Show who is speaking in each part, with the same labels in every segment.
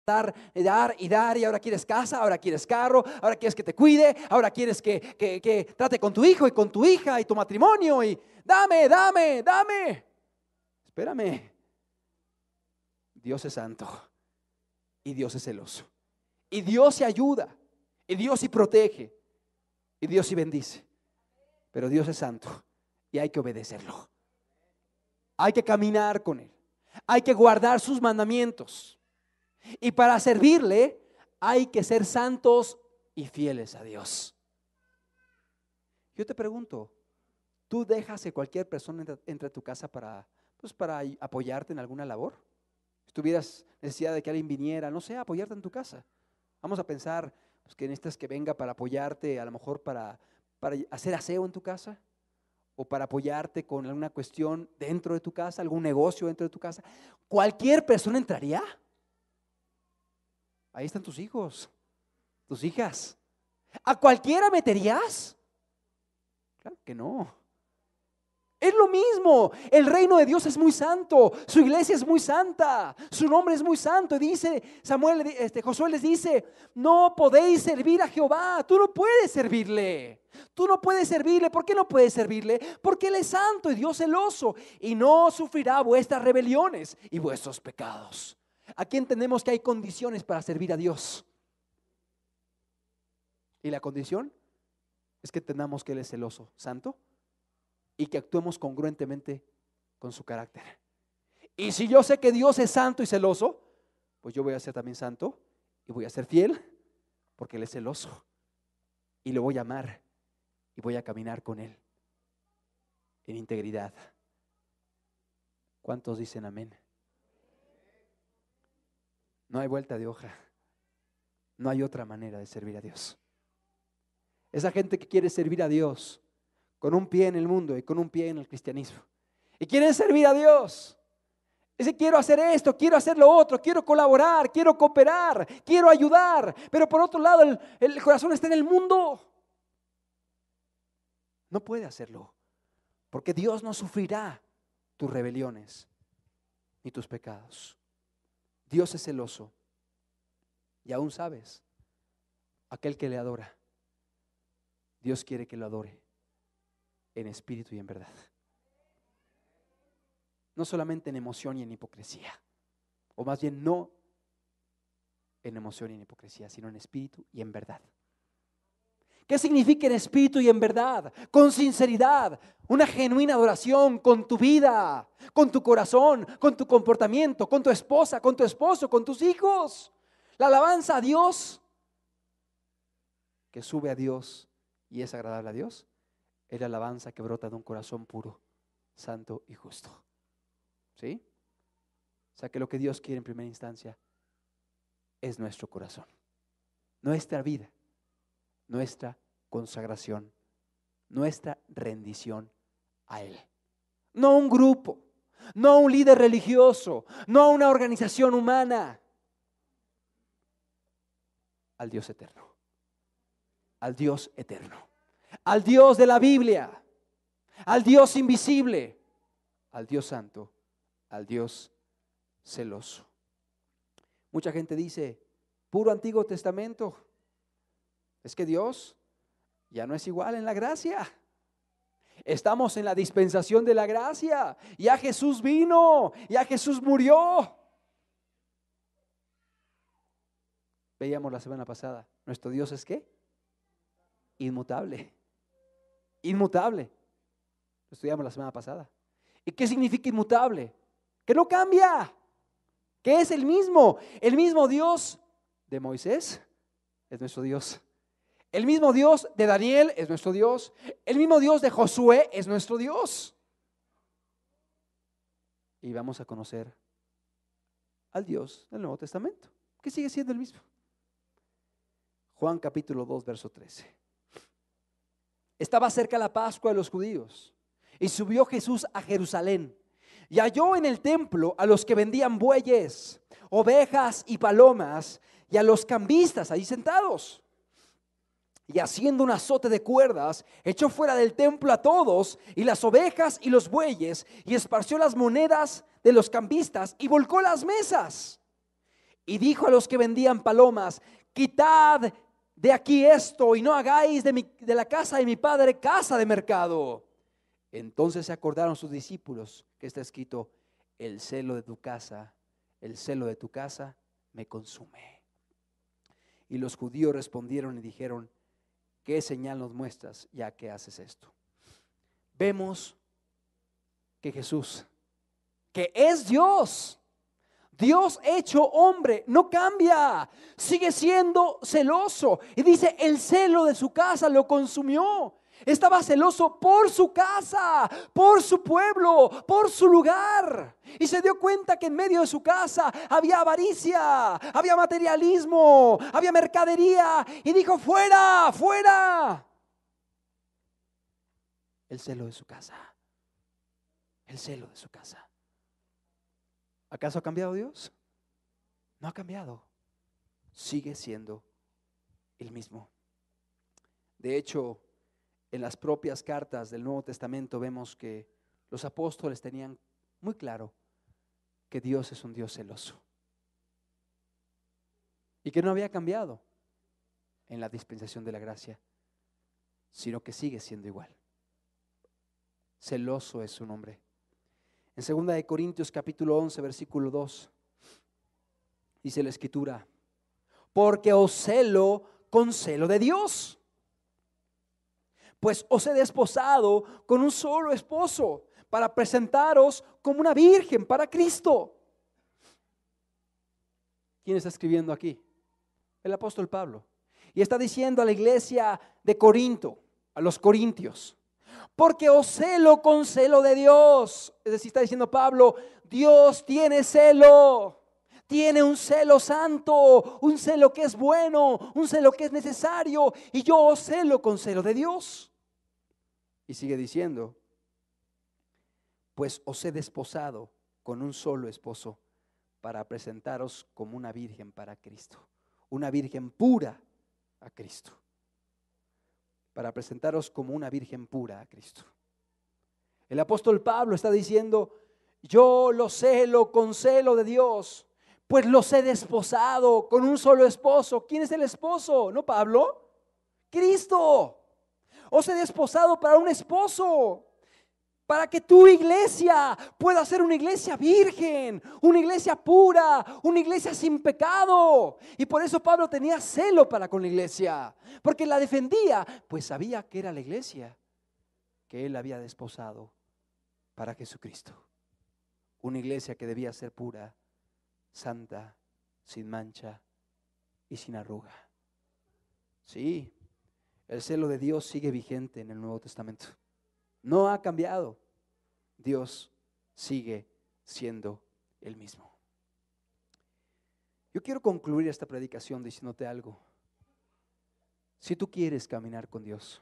Speaker 1: dar y dar, y ahora quieres casa, ahora quieres carro, ahora quieres que te cuide, ahora quieres que trate con tu hijo y con tu hija y tu matrimonio y dame. Espérame. Dios es santo y Dios es celoso. Y Dios se ayuda, y Dios sí protege, y Dios sí bendice. Pero Dios es santo y hay que obedecerlo. Hay que caminar con Él. Hay que guardar sus mandamientos. Y para servirle hay que ser santos y fieles a Dios. Yo te pregunto, ¿tú dejas que cualquier persona entre a tu casa para apoyarte en alguna labor? Si tuvieras necesidad de que alguien viniera, no sé, a apoyarte en tu casa. Vamos a pensar que necesitas que venga para apoyarte, a lo mejor para hacer aseo en tu casa, o para apoyarte con alguna cuestión dentro de tu casa, algún negocio dentro de tu casa. ¿Cualquier persona entraría? Ahí están tus hijos, tus hijas. ¿A cualquiera meterías? Claro que no. Es lo mismo. El reino de Dios es muy santo. Su iglesia es muy santa. Su nombre es muy santo. Y dice Josué les dice: no podéis servir a Jehová. Tú no puedes servirle. Tú no puedes servirle. ¿Por qué no puedes servirle? Porque Él es santo y Dios celoso, y no sufrirá vuestras rebeliones y vuestros pecados. Aquí entendemos que hay condiciones para servir a Dios. Y la condición es que entendamos que Él es celoso, santo, y que actuemos congruentemente con su carácter. Y si yo sé que Dios es santo y celoso, pues yo voy a ser también santo y voy a ser fiel, porque Él es celoso, y lo voy a amar y voy a caminar con Él en integridad. ¿Cuántos dicen amén? No hay vuelta de hoja. No hay otra manera de servir a Dios. Esa gente que quiere servir a Dios con un pie en el mundo y con un pie en el cristianismo, y quieren servir a Dios, dice: quiero hacer esto, quiero hacer lo otro, quiero colaborar, quiero cooperar, quiero ayudar, pero por otro lado el corazón está en el mundo. No puede hacerlo, porque Dios no sufrirá tus rebeliones ni tus pecados. Dios es celoso, y aún sabes, aquel que le adora, Dios quiere que lo adore en espíritu y en verdad. No solamente en emoción y en hipocresía, o más bien no en emoción y en hipocresía, sino en espíritu y en verdad. ¿Qué significa en espíritu y en verdad? Con sinceridad, una genuina adoración con tu vida, con tu corazón, con tu comportamiento, con tu esposa, con tu esposo, con tus hijos. La alabanza a Dios, que sube a Dios y es agradable a Dios, es la alabanza que brota de un corazón puro, santo y justo. ¿Sí? O sea que lo que Dios quiere en primera instancia es nuestro corazón, nuestra vida, nuestra consagración, nuestra rendición a Él. No un grupo, no un líder religioso, no una organización humana. Al Dios eterno, al Dios eterno, al Dios de la Biblia, al Dios invisible, al Dios santo, al Dios celoso. Mucha gente dice: puro Antiguo Testamento. Es que Dios ya no es igual en la gracia. Estamos en la dispensación de la gracia. Ya Jesús vino, ya Jesús murió. Veíamos la semana pasada, nuestro Dios es ¿qué? Inmutable. Inmutable. Lo estudiamos la semana pasada. ¿Y qué significa inmutable? Que no cambia, que es el mismo Dios de Moisés es nuestro Dios. El mismo Dios de Daniel es nuestro Dios. El mismo Dios de Josué es nuestro Dios. Y vamos a conocer al Dios del Nuevo Testamento, que sigue siendo el mismo. Juan capítulo 2, verso 13. Estaba cerca la Pascua de los judíos, y subió Jesús a Jerusalén, y halló en el templo a los que vendían bueyes, ovejas y palomas, y a los cambistas allí sentados. Y haciendo un azote de cuerdas, echó fuera del templo a todos, y las ovejas y los bueyes, y esparció las monedas de los cambistas, y volcó las mesas. Y dijo a los que vendían palomas: quitad de aquí esto y no hagáis de la casa de mi padre casa de mercado. Entonces se acordaron sus discípulos que está escrito: el celo de tu casa, el celo de tu casa me consume. Y los judíos respondieron y dijeron: ¿qué señal nos muestras ya que haces esto? Vemos que Jesús, que es Dios, Dios hecho hombre, no cambia, sigue siendo celoso. Y dice: el celo de su casa lo consumió. Estaba celoso por su casa, por su pueblo, por su lugar. Y se dio cuenta que en medio de su casa había avaricia, había materialismo, había mercadería. Y dijo: fuera, fuera. El celo de su casa, el celo de su casa. ¿Acaso ha cambiado Dios? No ha cambiado. Sigue siendo el mismo. De hecho, en las propias cartas del Nuevo Testamento vemos que los apóstoles tenían muy claro que Dios es un Dios celoso y que no había cambiado en la dispensación de la gracia, sino que sigue siendo igual. Celoso es su nombre. En 2 Corintios capítulo 11 versículo 2 dice la escritura: porque os celo con celo de Dios, pues os he desposado con un solo esposo, para presentaros como una virgen para Cristo. ¿Quién está escribiendo aquí? El apóstol Pablo. Y está diciendo a la iglesia de Corinto, a los corintios: porque os celo con celo de Dios. Es decir, está diciendo Pablo: Dios tiene celo, tiene un celo santo, un celo que es bueno, un celo que es necesario, y yo os celo con celo de Dios. Y sigue diciendo: pues os he desposado con un solo esposo, para presentaros como una virgen para Cristo, una virgen pura a Cristo. Para presentaros como una virgen pura a Cristo. El apóstol Pablo está diciendo: yo los celo con celo de Dios, pues los he desposado con un solo esposo. ¿Quién es el esposo? ¿No Pablo? Cristo. Os he desposado para un esposo, para que tu iglesia pueda ser una iglesia virgen, una iglesia pura, una iglesia sin pecado. Y por eso Pablo tenía celo para con la iglesia, porque la defendía, pues sabía que era la iglesia que él había desposado para Jesucristo. Una iglesia que debía ser pura, santa, sin mancha y sin arruga. Sí, el celo de Dios sigue vigente en el Nuevo Testamento. No ha cambiado. Dios sigue siendo el mismo. Yo quiero concluir esta predicación diciéndote algo. Si tú quieres caminar con Dios,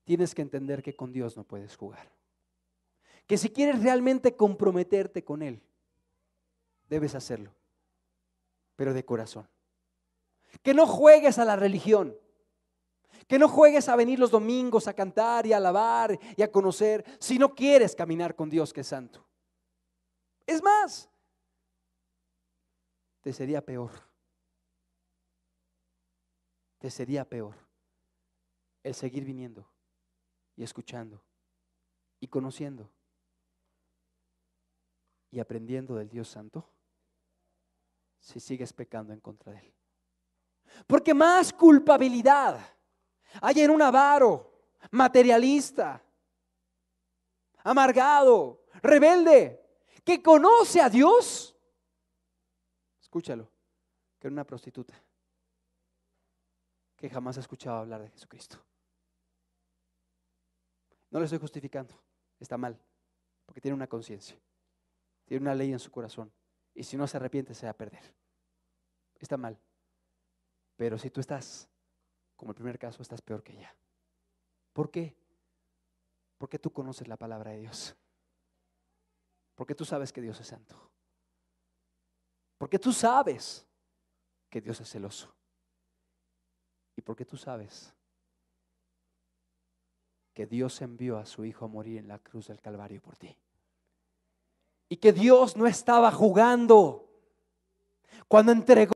Speaker 1: tienes que entender que con Dios no puedes jugar. Que si quieres realmente comprometerte con Él, debes hacerlo, pero de corazón. Que no juegues a la religión. Que no juegues a venir los domingos a cantar y a alabar y a conocer, si no quieres caminar con Dios que es santo. Es más, te sería peor. Te sería peor el seguir viniendo y escuchando y conociendo y aprendiendo del Dios santo, si sigues pecando en contra de Él. Porque más culpabilidad hay en un avaro, materialista, amargado, rebelde, que conoce a Dios, escúchalo, que en una prostituta que jamás ha escuchado hablar de Jesucristo. No le estoy justificando, está mal, porque tiene una conciencia, tiene una ley en su corazón, y si no se arrepiente se va a perder. Está mal, pero si tú estás, como el primer caso, estás peor que ella. ¿Por qué? Porque tú conoces la palabra de Dios. Porque tú sabes que Dios es santo. Porque tú sabes que Dios es celoso. Y porque tú sabes que Dios envió a su Hijo a morir en la cruz del Calvario por ti. Y que Dios no estaba jugando. Cuando entregó